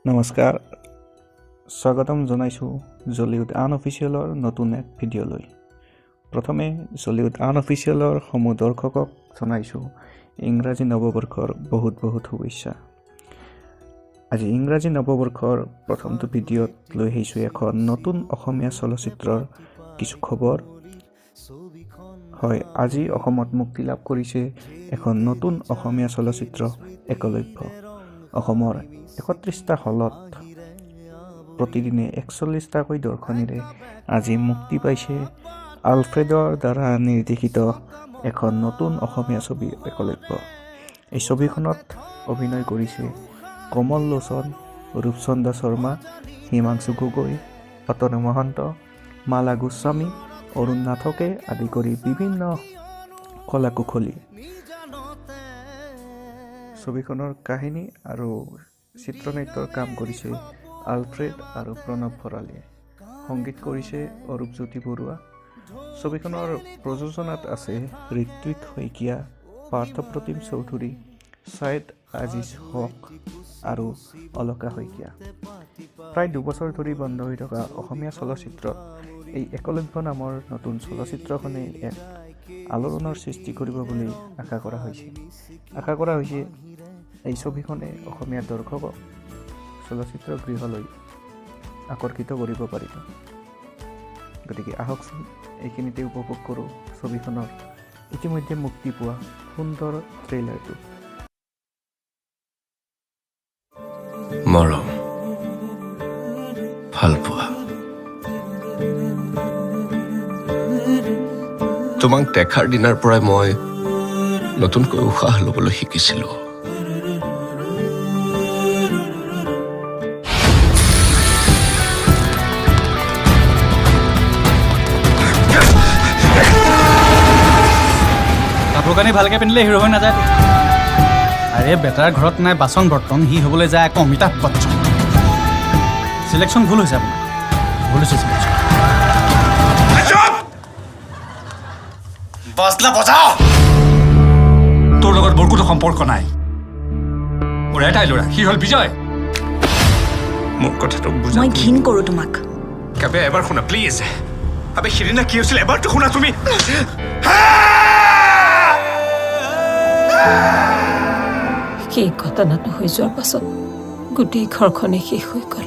নমস্কাৰ স্বাগতম জনাইছোঁ জলিউড আনঅফিচিয়েলৰ নতুন এক ভিডিঅ'লৈ। প্ৰথমে জলিউড আনঅফিচিয়েলৰ সমূহ দৰ্শকক জনাইছোঁ ইংৰাজী নৱবৰ্ষৰ বহুত শুভেচ্ছা। আজি ইংৰাজী নৱবৰ্ষৰ প্ৰথমটো ভিডিঅ'ত লৈ আহিছোঁ এখন নতুন অসমীয়া চলচ্চিত্ৰৰ কিছু খবৰ। হয়, আজি অসমত মুক্তি লাভ কৰিছে এখন নতুন অসমীয়া চলচ্চিত্ৰ একলব্য। অসমৰ ৩১টা হলত প্ৰতিদিনে ৪১টাকৈ দৰ্শনীৰে আজি মুক্তি পাইছে আলফ্ৰেডৰ দ্বাৰা নিৰ্দেশিত এখন নতুন অসমীয়া ছবি একলব্য। এই ছবিখনত অভিনয় কৰিছে কমল লোচন, ৰূপচন্দা শৰ্মা, হিমাংশু গগৈ, অতনু মহন্ত, মালা গোস্বামী, অৰুণ নাথকে আদি কৰি বিভিন্ন কলা কুশলী। ছবিখনৰ কাহিনী আৰু চিত্ৰনাট্যৰ কাম কৰিছে আলফ্ৰেড আৰু প্ৰণৱ ভৰালীয়ে। সংগীত কৰিছে অৰূপজ্যোতি বৰুৱা। ছবিখনৰ প্ৰযোজনাত আছে ঋত্বিক শইকীয়া, পাৰ্থপ্ৰতিম চৌধুৰী, ছাইদ আজিজ হক আৰু অলকা শইকীয়া। প্ৰায় ২ বছৰ ধৰি বন্ধ হৈ থকা অসমীয়া চলচ্চিত্ৰত এই একলব্য নামৰ নতুন চলচ্চিত্ৰখনে এক আলোড়নৰ সৃষ্টি কৰিব বুলি আশা কৰা হৈছে এই ছবিখনে অসমীয়া দৰ্শকক চলচ্চিত্ৰ গৃহলৈ আকৰ্ষিত কৰিব পাৰিব। গতিকে আহকচোন এইখিনিতে উপভোগ কৰোঁ ছবিখনৰ ইতিমধ্যে মুক্তি পোৱা সুন্দৰ ট্ৰেইলাৰটো। মৰম, ভাল পোৱা, তোমাক দেখাৰ দিনাৰ পৰাই মই নতুনকৈ উশাহ ল'বলৈ শিকিছিলোঁ। কাপোৰ কানি ভালকৈ পিন্ধিলে হিৰো হৈ নাযায়। আৰে বেটাৰ ঘৰত নাই বাচন বৰ্তন, সি হ'বলৈ যায় আকৌ অমিতাভ বচ্চন। চিলেকশ্যন ভুল হৈছে আপোনাৰ, ভুল হৈছে চিলেকশ্যন। তোৰ লগত মোৰ কোনো সম্পৰ্ক নাই। মোৰ এটাই ল'ৰা, সি হ'ল বিজয়। মোৰ কথাটো বুজা। মই ঘিণ কৰোঁ তোমাক। কাবে এবাৰ শুনা প্লিজ। আবে সিদিনা কি হৈছিল এবাৰতো শুনা তুমি। সেই ঘটনাটো হৈ যোৱাৰ পাছত গোটেই ঘৰখনেই শেষ হৈ গ'ল।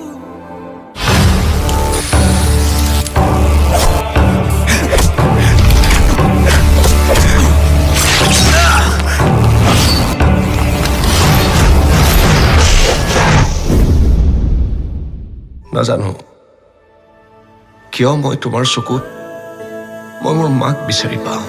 নাজানো কিয় মই তোমাৰ চকুত মই মোৰ মাক বিচাৰি পাওঁ।